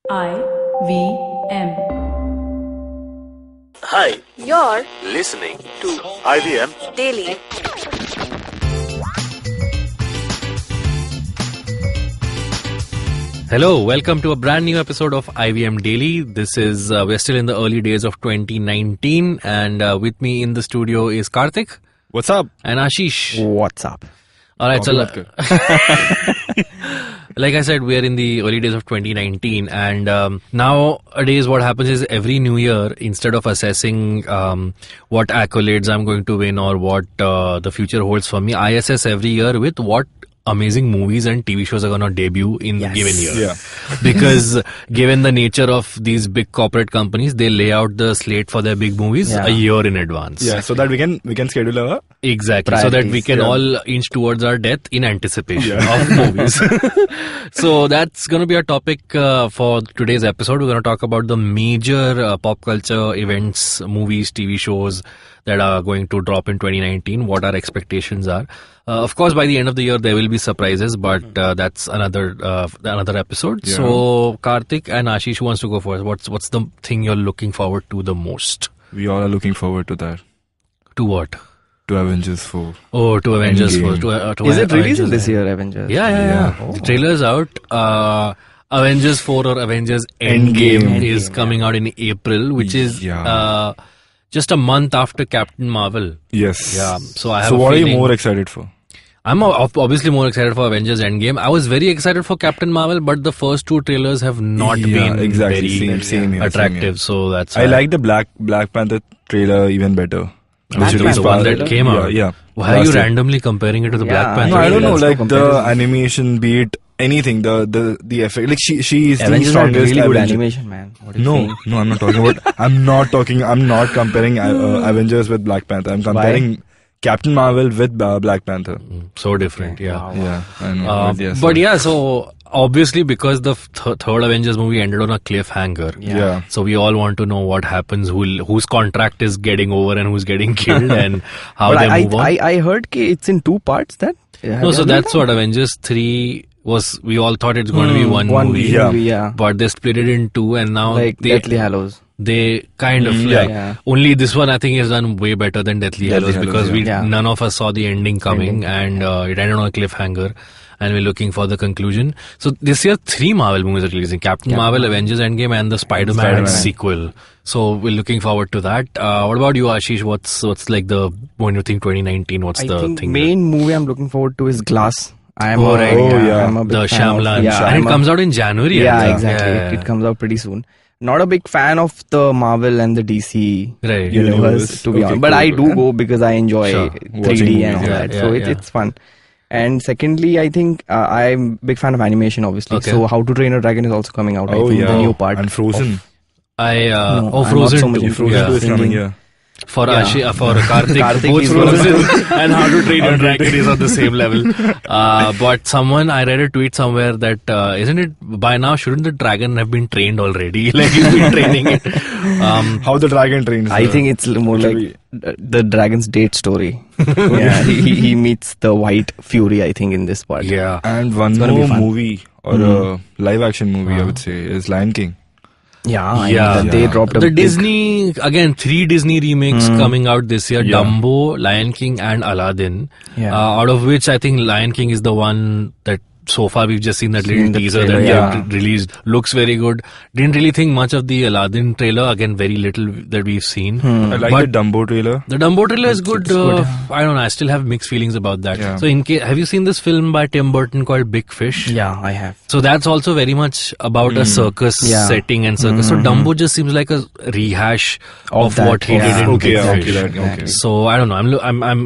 IVM. Hi, You're listening to IVM. daily. Hello, welcome to a brand new episode of IVM Daily. This is, we're still in the early days of 2019 and with me in the studio is Karthik. What's up? And Ashish. What's up? Alright, so like I said, we're in the early days of 2019 and nowadays what happens is every new year, instead of assessing what accolades I'm going to win or what the future holds for me, I assess every year with what amazing movies and TV shows are going to debut in the given year. Yeah. Because given the nature of these big corporate companies, they lay out the slate for their big movies a year in advance. Yeah, so that we can schedule our Exactly. So that we can all inch towards our death in anticipation of movies. So that's going to be our topic for today's episode. We're going to talk about the major pop culture events, movies, TV shows that are going to drop in 2019, what our expectations are. Of course, by the end of the year, there will be surprises, but that's another episode. Yeah. So, Karthik and Ashish, who wants to go first? What's the thing you're looking forward to the most? We all are looking forward to that. To what? To Avengers 4. Oh, to Avengers Endgame. 4. To Is it releasing Avengers this year, Avengers? Yeah. Oh. The trailer's out. Avengers 4 or Avengers Endgame is coming out in April, which is just a month after Captain Marvel. Yes. Yeah. So I have So a what are feeling, you more excited for? I'm obviously more excited for Avengers Endgame. I was very excited for Captain Marvel, but the first two trailers have not been exactly. very Same here, attractive. So that's I why like the Black Panther trailer even better. Which is the one that came out. Yeah. Why are you randomly comparing it to the Black Panther? No, I don't know. That's no Like the comparison. animation, be it anything, the effect. Like she is the Avengers are strongest. really good Avenger. animation, man. What are you saying? No, I'm not talking about. I'm not comparing Avengers with Black Panther. I'm comparing Captain Marvel with Black Panther. So different, yeah. Wow. Yeah, I know. But yeah, so obviously because the third Avengers movie ended on a cliffhanger. Yeah. So we all want to know what happens, whose contract is getting over and who's getting killed and how But they move on. I heard it's in two parts. No, so that's what Avengers 3 was. We all thought it's going to be one movie. Yeah. But they split it in two and now Like Deathly Hallows. they kind of Yeah. only this one I think is done way better than Deathly Hallows Hallows, because yeah. none of us saw the ending coming and it ended on a cliffhanger and we're looking for the conclusion. So this year 3 Marvel movies are releasing: Captain Marvel, Avengers Endgame and the Spider-Man sequel. So we're looking forward to that. What about you, Ashish? What's like the, when you think 2019, what's I the think thing? main movie I'm looking forward to is Glass. I'm Oh, right. I'm a big The fan of- Shyamalan. yeah, And it comes out in January. Yeah, I think. exactly. Yeah. It comes out pretty soon. Not a big fan of the Marvel and the DC Right. universe, to be Okay, honest. But cool. I do go because I enjoy Sure. 3D Watching and all movies. that. Yeah, So yeah. it's fun. And secondly, I think I'm a big fan of animation, obviously. Okay. So How to Train a Dragon is also coming out. I think the new part. And Frozen. I No, I'm Frozen not so much 2. in Frozen Yeah. too. Is coming, yeah. For Yeah. for Karthik, Karthik both is Frozen and How to Train Your Dragon is on the same level. But I read a tweet somewhere that isn't it by now, shouldn't the dragon have been trained already? Like he's been training it. How the dragon trains. I think it's more like the dragon's date story. Yeah, he meets the White Fury, I think, in this part. Yeah. And one gonna be more fun. movie or a live action movie, I would say, is Lion King. Yeah, they dropped a the big- Disney, again, 3 Disney remakes coming out this year: Yeah. Dumbo, Lion King, and Aladdin. Yeah. Out of which I think Lion King is the one that so far we've just seen that little Seen the teaser trailer, that yeah. they released. Looks very good. Didn't really think much of the Aladdin trailer. Again, very little that we've seen. I like But the Dumbo trailer. the Dumbo trailer is good. it's good. I don't know. I still have mixed feelings about that. Yeah. So, have you seen this film by Tim Burton called Big Fish? Yeah, I have. So that's also very much about a circus Yeah. setting and circus. So Dumbo just seems like a rehash of that. what he Yeah. did in Okay, Big okay, Fish. okay. So I don't know.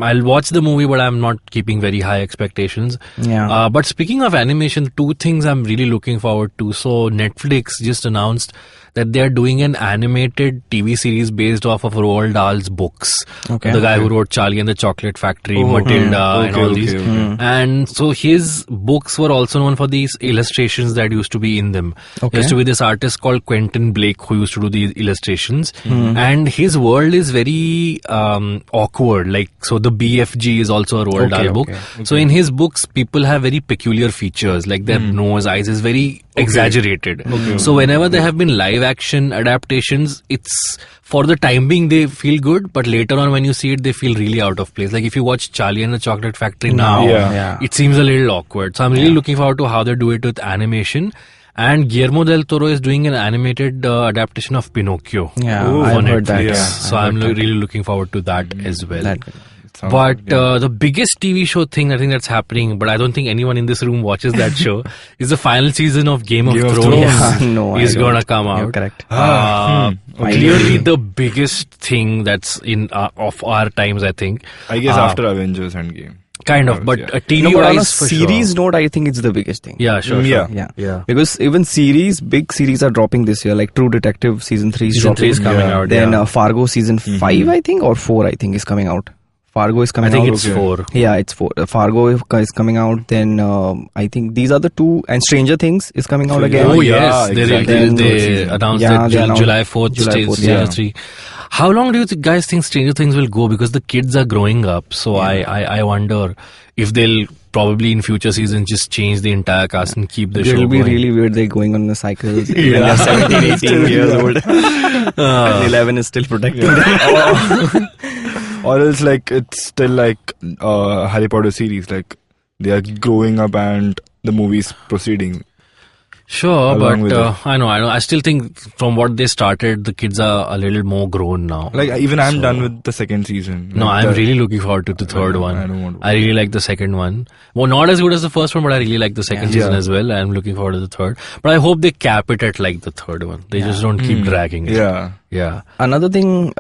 I'll watch the movie, but I'm not keeping very high expectations. Yeah. But speaking of animation, 2 things I'm really looking forward to. So Netflix just announced that they are doing an animated TV series based off of Roald Dahl's books. Okay. The guy who wrote Charlie and the Chocolate Factory, Matilda, and all these. And so his books were also known for these illustrations that used to be in them. Okay. There used to be this artist called Quentin Blake who used to do these illustrations. And his world is very awkward. Like, so the BFG is also a Roald Dahl book. So in his books, people have very peculiar features, like their nose, eyes is very exaggerated. So whenever there have been live action adaptations, it's for the time being they feel good, but later on when you see it, they feel really out of place. Like if you watch Charlie and the Chocolate Factory now, it seems a little awkward. So I'm really looking forward to how they do it with animation. And Guillermo del Toro is doing an animated adaptation of Pinocchio. Yeah, on I've heard that. Netflix. Yeah, So I'm really looking forward to that as well. That- But the biggest TV show thing I think that's happening, but I don't think anyone in this room watches that show, is the final season of Game of Thrones. Yeah, no, is I going to don't. come out. You're correct. Clearly the biggest thing that's in of our times, I think. I guess after Avengers Endgame. Kind of, but TV No, but on a wise for series sure. note, I think it's the biggest thing. Yeah, sure. Yeah. Because even big series are dropping this year. Like True Detective season 3 is Season dropping. 3 is coming out. Then Fargo season 5, I think, or 4, I think, is coming out. Fargo is I coming out. think it's 4. Yeah, it's 4. Fargo is coming out. Then I think these are the 2. And Stranger Things is coming out again. Oh Yeah, yes, exactly. they announced Yeah, it they announced July 4th, July 4th, Stranger yeah. 3. How long do you guys think Stranger Things will go? Because the kids are growing up, so I wonder if they'll probably in future seasons just change the entire cast and keep the show It'll be going. really weird. They're going on the cycles. When they're 17, 18 years old. And 11 is still protecting them. Or else like it's still like Harry Potter series, like they are growing up and the movie's proceeding. Sure, along with but I know. I still think from what they started, the kids are a little more grown now. Like even I'm done with the second season. No, Like, I'm really looking forward to the third one. I don't want to. I really like the second one. Well, not as good as the first one, but I really like the second season as well. I'm looking forward to the third. But I hope they cap it at like the third one. They just don't keep dragging it. Yeah. Another thing,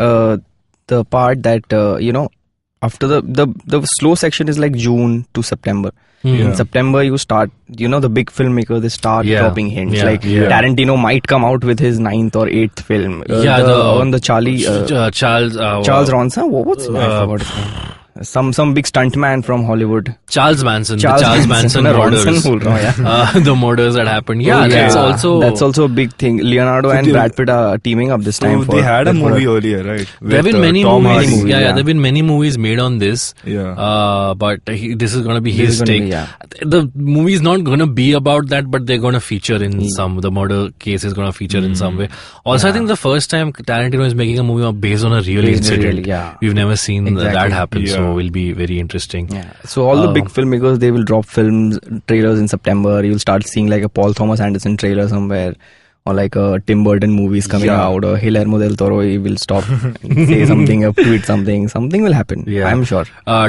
the part that, after the slow section is like June to September. In September, you start, the big filmmakers, they start dropping hints. Tarantino might come out with his 9th or 8th film. On the Charlie... Charles Ronson? What's his name? I forgot his name. Some big stuntman from Hollywood. Charles Manson. The Charles Manson murders. The murders that happened. That's also a big thing. Leonardo and Brad Pitt are teaming up this time. They had a movie earlier, right? There have been many Tom movies. Hardy. There have been many movies made on this. But this is going to be his take. The movie is not going to be about that, but they're going to feature in some. The murder case is going to feature in some way. Also, I think the first time Tarantino is making a movie based on a real incident. We've never seen that happen. So will be very interesting. So all the big filmmakers, they will drop trailers in September. You'll start seeing like a Paul Thomas Anderson trailer somewhere, or like a Tim Burton movies coming out, or Guillermo del Toro, he will stop and say something or tweet something. Something will happen. I'm sure.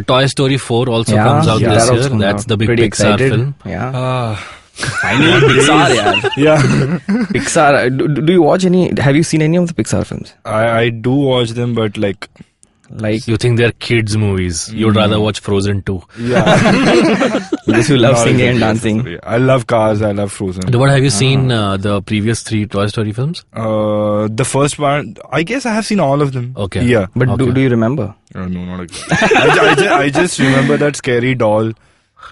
Toy Story 4 also comes out this year. That's the big Pretty Pixar excited. film. Finally Pixar, Pixar. Do you watch any? Have you seen any of the Pixar films? I do watch them, but like You think they're kids movies. You'd rather watch Frozen 2. Because you love singing and dancing. I love Cars, I love Frozen. What have you seen the previous 3 Toy Story films? The first one, I guess I have seen all of them. Okay. Yeah. But do you remember? No, not exactly. I just remember that scary doll,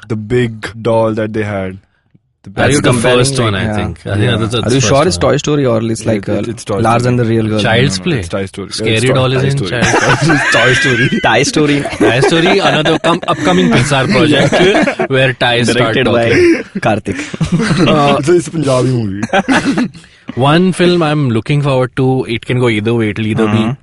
the big doll that they had. That's the first one, I think. Are you sure it's Toy Story or it's like it's Toy Lars Story. and the Real Girl? Child's Play. It's Toy Story. Scary doll is in Child's Play. Toy Story. Toy Story. Toy Story, another upcoming Pixar project where ties start Directed by talking. Karthik. It's a Punjabi movie. One film I'm looking forward to, it can go either way. It'll either be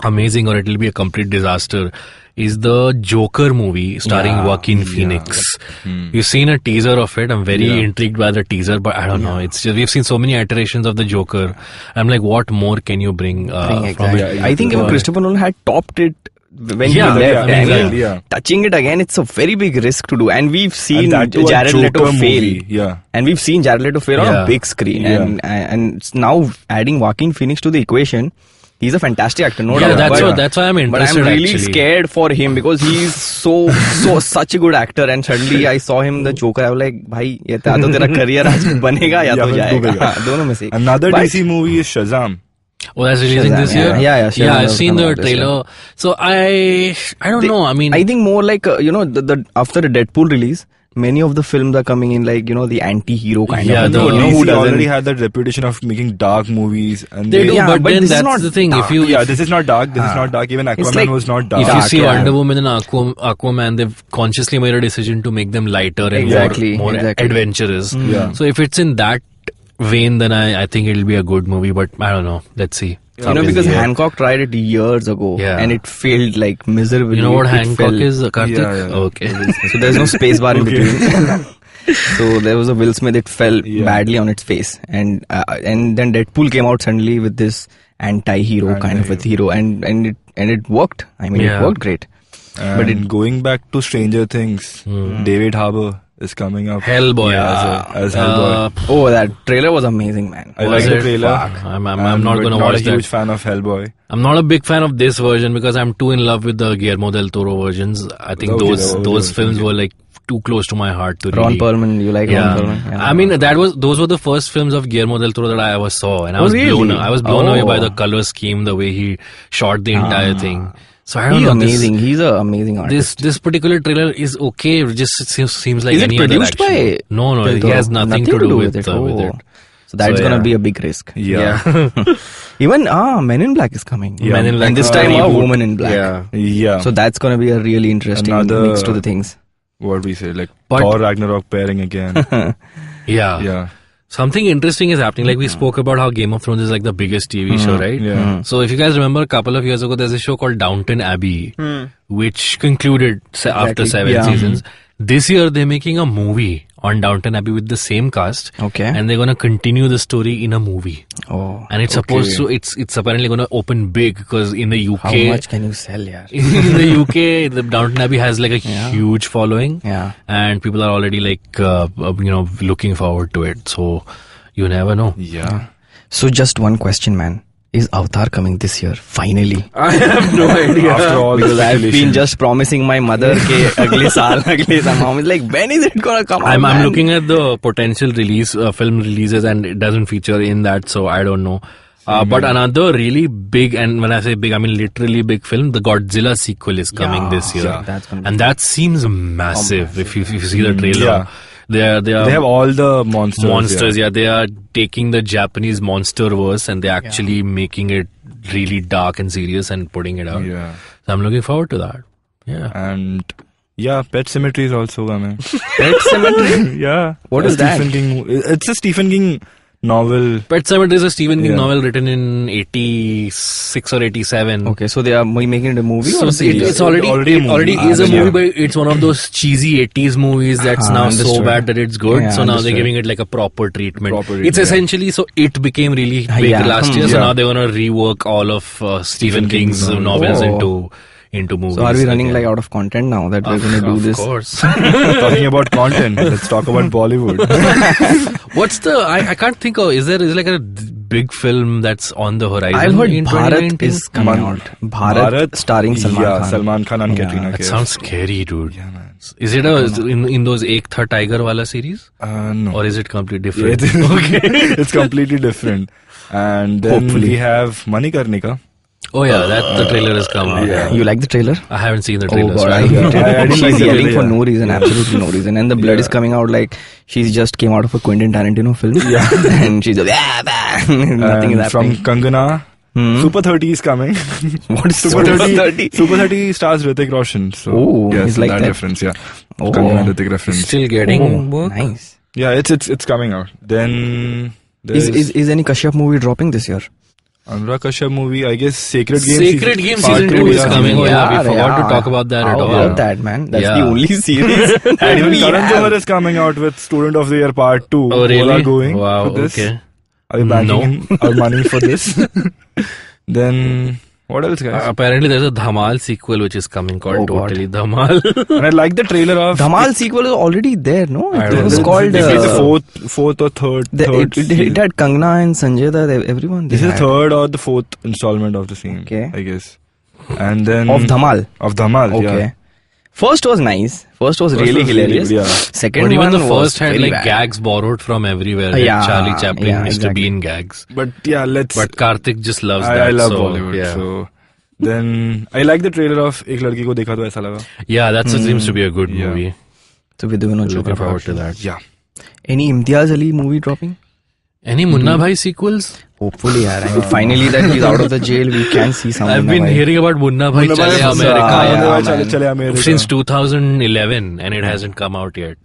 amazing or it'll be a complete disaster, is the Joker movie starring Joaquin Phoenix. You've seen a teaser of it. I'm very intrigued by the teaser, but I don't know. It's just, we've seen so many iterations of the Joker. I'm like, what more can you bring from it? I think even Christopher Nolan had topped it when he left. Touching it again, it's a very big risk to do. And we've seen Jared Leto fail. And we've seen Jared Leto fail on a big screen. And now adding Joaquin Phoenix to the equation, He's a fantastic actor, no Yeah, doubt. that's why I'm But interested. I'm really actually. scared for him because he's such a good actor. And suddenly I saw him the Joker. I was like, भाई ये तो तेरा career आज बनेगा या तो जाएगा. दोनों में से. Another But- DC movie is Shazam. Oh, that's releasing Shazam, this year? yeah, Shazam I've has seen come the out this year. trailer. So I don't know. I mean, I think more like the after the Deadpool release, many of the films are coming in like the anti-hero kind Yeah, of. the- who DC doesn't? already had that reputation of making dark movies, and they do, Yeah, but but then this is that's not the thing. dark. If you this is not dark. This is not dark. Even It's Aquaman like- was not dark. if you Dark, see yeah. Wonder Woman and Aquaman, they've consciously made a decision to make them lighter and Exactly, more exactly. adventurous. Yeah. So if it's in that vein, then I think it'll be a good movie. But I don't know. Let's see. Because Hancock tried it years ago, Yeah. and it failed like miserably. You know what It Hancock fell. is, Karthik? Yeah. Okay. So there's no space bar in between. So there was a Will Smith. It fell badly on its face, and then Deadpool came out suddenly with this anti-hero kind of a hero, and it worked. I mean, Yeah. it worked great. But going back to Stranger Things, David Harbour is coming up. Hellboy. as Hellboy. Oh, that trailer was amazing, man. I Was like the it? trailer. Fuck. I'm not gonna watch a huge that. fan of Hellboy. I'm not a big fan of this version because I'm too in love with the Guillermo del Toro versions. I think Okay, those films were like too close to my heart to Ron really. Perlman, you like Ron Perlman? Yeah. I mean those were the first films of Guillermo del Toro that I ever saw, and I Oh, was really? blown away by Oh. the color scheme, the way he shot the entire thing. So I don't He's know. amazing. He's an amazing artist. This particular trailer is okay. It just seems like Is it any other produced action. by No, Del it Toro? has nothing to do with it. it. So that's So, gonna yeah. be a big risk. Yeah. Even Men in Black is coming. Yeah. Men in Black And this is time a reboot. woman in black. Yeah. Yeah. So that's gonna be a really interesting Another- mix to the things. What we say, like But- Thor Ragnarok pairing again. Yeah. Yeah. Something interesting is happening. Like we spoke about how Game of Thrones is like the biggest TV show, right? Yeah. So if you guys remember a couple of years ago, there's a show called Downton Abbey, which concluded after 7 Yeah. seasons. This year they're making a movie on Downton Abbey with the same cast. Okay. And they're gonna continue the story in a movie. Oh. And it's supposed to, it's apparently gonna open big because in the UK, How much can you sell, yeah? in the UK, the Downton Abbey has like a huge following. Yeah. And people are already like, looking forward to it. So you never know. Yeah. So just one question, man. Is Avatar coming this year? Finally. I have no idea. After all the Because I've been speculation. just promising my mother ke agle saal. Mom is like, when is it gonna come out? I'm man? looking at the potential film releases and it doesn't feature in that, so I don't know. But another really big, and when I say big, I mean literally big film, the Godzilla sequel is coming this year. yeah, that's gonna be And that seems massive if you see the trailer. Yeah. They They have all the monsters. yeah. They are taking the Japanese monster verse and they're actually making it really dark and serious and putting it out. Yeah. So I'm looking forward to that. Yeah. And yeah, Pet Sematary is also coming. Pet Cemetery? Yeah. What A is that? Stephen King. It's a Stephen King novel. Pet Sematary is a Stephen King Yeah. novel written in 86 or 87. Okay, so they are making it a movie So or a series? it's already a is a movie. movie, but it's one of those cheesy 80s movies that's now so understood. bad that it's good. Yeah, so now they're understood. giving it like a proper treatment. Proper It's treatment, essentially, so it became really big Yeah. last year. So Yeah. now they're gonna rework all of Stephen King's novels Oh. into movies. So are we running again. like out of content now that we're going to do this? Of course. Talking about content, let's talk about Bollywood. What's the? I can't think of. Is there like a big film that's on the horizon? I've heard in Bharat 2019? is coming out. Bharat starring Salman yeah, Khan. Salman Khan and Yeah, Katrina That Kaif. sounds scary, dude. Yeah, man. Is it in those Ek Tha Tiger wala series? No. Or is it completely Yeah, different? it's completely different. And then Hopefully. we have Manikarnika. Oh yeah, the trailer has come out. Yeah. You like the trailer? I haven't seen the Oh trailer. god, so I don't hate know. it. I didn't like She's the yelling trailer, for yeah. no reason, absolutely no reason. And the blood is coming out like she's just came out of a Quentin Tarantino film. Yeah. And she's like, nothing is And from happening. Kangana, Super 30 is coming. What is Super 30? Super 30 stars Hrithik Roshan. So, Oh, yes, he's like that. reference, yeah. Oh. Kangana Hrithik reference. Still getting Oh, work. nice. Yeah, it's coming out. Then there's Is any Kashyap movie dropping this year? Anurag Kashyap movie, I guess Sacred Game. Sacred Game Part season 2 two is coming. Oh yeah, we Yeah, forgot yeah. to talk about that How at all. about that, man? That's Yeah. the only series that And even we Karan have. Johar is coming out with Student of the Year Part 2. Oh really? All are going Wow. for this. Okay. Are you banking No. in our money for this? Then What else, guys? Apparently, there's a Dhamal sequel which is coming called Totally Dhamal. And I like the trailer of Dhamal sequel is already there, no? It was know. called the fourth or third. It had Kangana and Sanjay Dutt, everyone. This is the third or the fourth installment of the same. Okay. I guess. And then Of Dhamal. Okay. Yeah. First was nice. First was really hilarious. Really good, Second But even one the was first had very like bad. gags borrowed from everywhere. Like Yeah, Charlie Chaplin, yeah, Mr. exactly. Bean gags. But yeah, But Karthik just loves that. I love so, Bollywood. Yeah. So then I like the trailer of Ek Ladki Ko Dekha To Aisa Laga. Yeah, that seems to be a good movie. So with Vinod Looking Chopra forward to production. that. Yeah. Any Imtiaz Ali movie dropping? Any Munna Bhai sequels? Hopefully, yaar. I mean, finally that he's out of the jail, we can see some I've Munna been Bhai. hearing about Munna Bhai Munna Bhai Chale is- America yeah, Chale man. Chale America. since 2011 and it hasn't come out yet.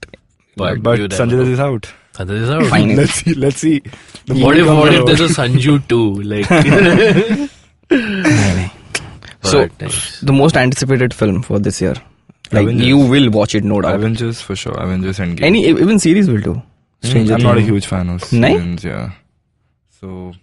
But you never Sanjay know. Dutt is out. Sanjay is out. Fine. Let's see. The What movie if comes out. there's a Sanju 2? Like, So, but nice. the most anticipated film for this year. Like, Avengers. you will watch it, no doubt. Avengers for sure. Avengers Endgame. Even series will do. Stranger I'm not a Things. huge fan of Nahi? series, yeah. So.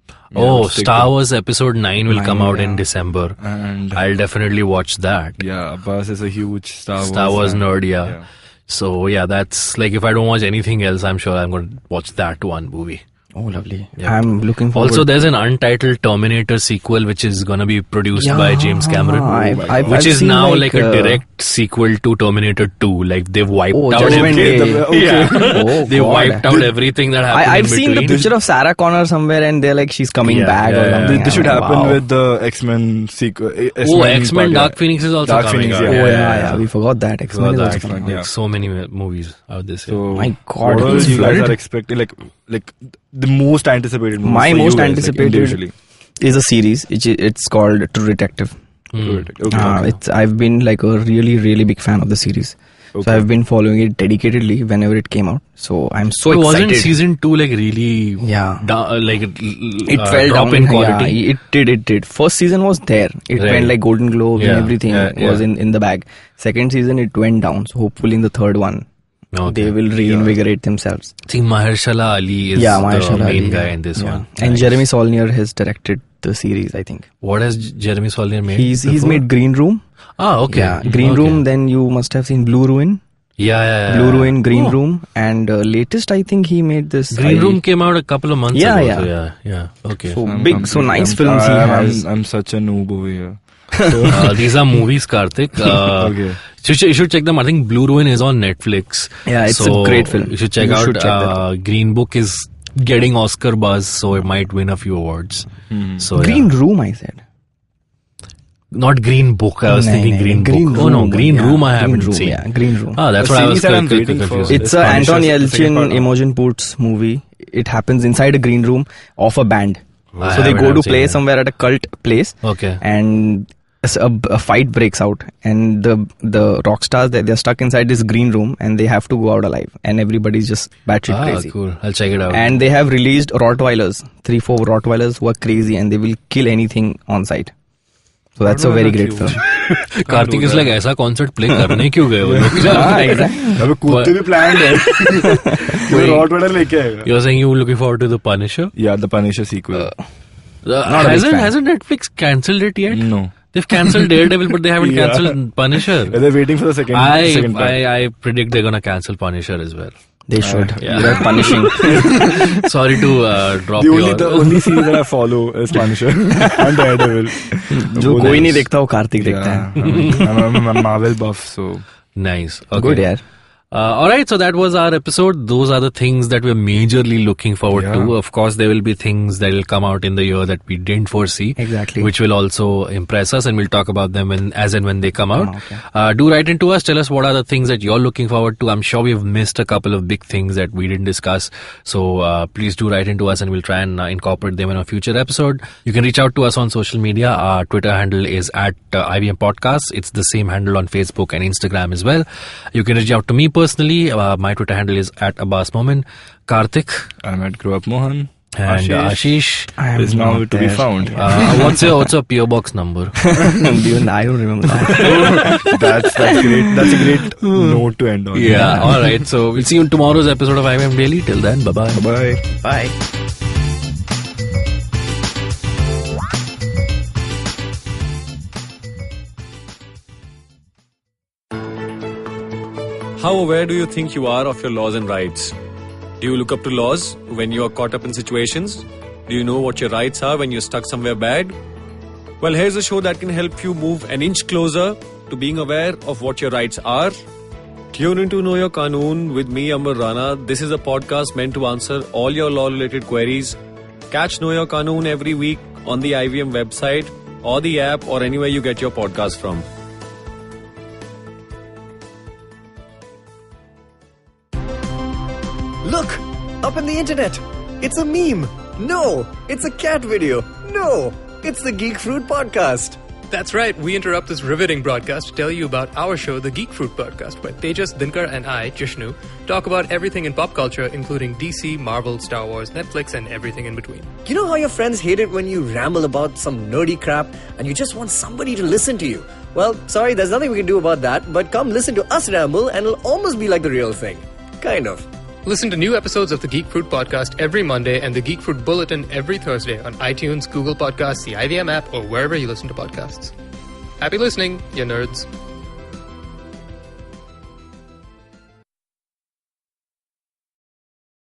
yeah, Oh, stick Star to- Wars Episode 9 will come out in yeah. December. And I'll definitely watch that. yeah, Abbas is a huge Star Wars fan. nerd, yeah. So yeah, that's like if I don't watch anything else, I'm sure I'm going to watch that one movie. Oh, lovely. Yeah. I'm looking forward. Also, there's an untitled Terminator sequel which is going to be produced by James Cameron, which is seen now like a direct sequel to Terminator 2. Like they've wiped out Judgment everything. Day. Okay. Yeah. Oh, They God. wiped out everything that happened I've in seen the between. picture of Sarah Connor somewhere and they're like, she's coming Yeah, back or yeah, something. yeah. This should I'm like, happen wow. with the X-Men sequel. Oh, X-Men Dark Phoenix is also Dark coming Phoenix, out. yeah. Oh, yeah, we forgot that. X-Men is Forgot also that. coming out. Yeah. Like, so many movies out this year. So, My God, what all it's you guys flooded. are expecting? Like the most anticipated movies My for you most guys, like, anticipated individually. is a series. It's called True Detective. Okay. I've been like a really big fan of the series. Okay. So I've been following it dedicatedly whenever it came out. So I'm so So excited. wasn't season 2 like really Yeah. it Fell drop down in quality? Yeah, it did. First season was there. It Right. went like Golden Globe Yeah, and everything yeah, was yeah. in the bag. Second season it went down. So hopefully in the third one Okay. they will reinvigorate themselves. I think Mahershala Ali is Mahershala the main Ali, guy yeah. in this Yeah. one. And Nice. Jeremy Saulnier has directed the series, I think. What has Jeremy Saulnier made? He's before? made Green Room. Ah, okay. Yeah, Green Okay. Room. Then you must have seen Blue Ruin. Yeah. Blue Ruin, Green Oh. Room, and latest I think he made this. Green Room came out a couple of months Yeah, ago. yeah. So yeah. Okay. So big, so nice films he has. I'm such a noob over here. These are movies, Karthik. Okay. You should check them. I think Blue Ruin is on Netflix. Yeah, it's So a great film. You should check You out. should check that. Green Book is getting Oscar buzz, so it might win a few awards. So Green yeah. Room, I said. Not Green Book. I was No, thinking no, Green Green Book. Oh no, Room, Green yeah. Room I Green haven't Room, seen. Yeah, Green Room. Ah, that's The what I was series that I'm waiting confused. for. It's a Punisher, Anton the second Yelchin, part. Imogen Poots movie. It happens inside a green room of a band. I So they haven't go to seen play that. somewhere at a cult place, Okay. and a fight breaks out, and the rock stars they're stuck inside this green room, and they have to go out alive, and everybody's just batshit crazy. Cool. I'll check it out. And they have released Rottweilers, 3-4 Rottweilers who are crazy, and they will kill anything on sight. So that's a very great film. Karthik is like, ऐसा concert play करने क्यों गए वो लोग? हाँ, exactly. अबे कुत्ते भी planned है. वो Rottweiler लेके आएगा. You're saying you were looking forward to the Punisher? Yeah, the Punisher sequel. Not a big fan. Hasn't Netflix cancelled it yet? No. They've cancelled Daredevil, but they haven't Yeah. cancelled Punisher. They're waiting for the second part. I predict they're gonna cancel Punisher as well. They should. Yeah. They're punishing. Sorry to drop The only series that I follow is Punisher and Daredevil. जो कोई नहीं देखता वो कार्तिक देखता है. I'm a Marvel buff, so Nice. Okay. Good यार. Alright, so that was our episode. Those are the things that we're majorly looking forward to. Of course, there will be things that will come out in the year that we didn't foresee. Exactly. Which will also impress us, and we'll talk about them as and when they come out. okay. Do write into us. Tell us what are the things that you're looking forward to. I'm sure we've missed a couple of big things that we didn't discuss. So please do write into us, and we'll try and incorporate them in a future episode. You can reach out to us on social media. Our Twitter handle is at IVM Podcasts. It's the same handle on Facebook and Instagram as well. You can reach out to me personally. My Twitter handle is at Abbas Momin. Karthik I'm at Grow Up Mohan. and Ashish Is now to be found. what's your PO box number? Even I don't remember that. That's great. That's a great note to end on. Yeah. All right. So we'll see you in tomorrow's episode of IVM Daily. Till then, bye bye. Bye. Bye. How aware do you think you are of your laws and rights? Do you look up to laws when you are caught up in situations? Do you know what your rights are when you're stuck somewhere bad? Well, here's a show that can help you move an inch closer to being aware of what your rights are. Tune into Know Your Qanoon with me, Amar Rana. This is a podcast meant to answer all your law-related queries. Catch Know Your Qanoon every week on the IVM website or the app or anywhere you get your podcast from. Look! Up in the internet! It's a meme! No! It's a cat video! No! It's the Geek Fruit Podcast! That's right, we interrupt this riveting broadcast to tell you about our show, the Geek Fruit Podcast, where Tejas, Dinkar and I, Jishnu, talk about everything in pop culture, including DC, Marvel, Star Wars, Netflix and everything in between. You know how your friends hate it when you ramble about some nerdy crap and you just want somebody to listen to you? Well, sorry, there's nothing we can do about that, but come listen to us ramble and it'll almost be like the real thing. Kind of. Listen to new episodes of the Geek Fruit Podcast every Monday and the Geek Fruit Bulletin every Thursday on iTunes, Google Podcasts, the IVM app, or wherever you listen to podcasts. Happy listening, you nerds.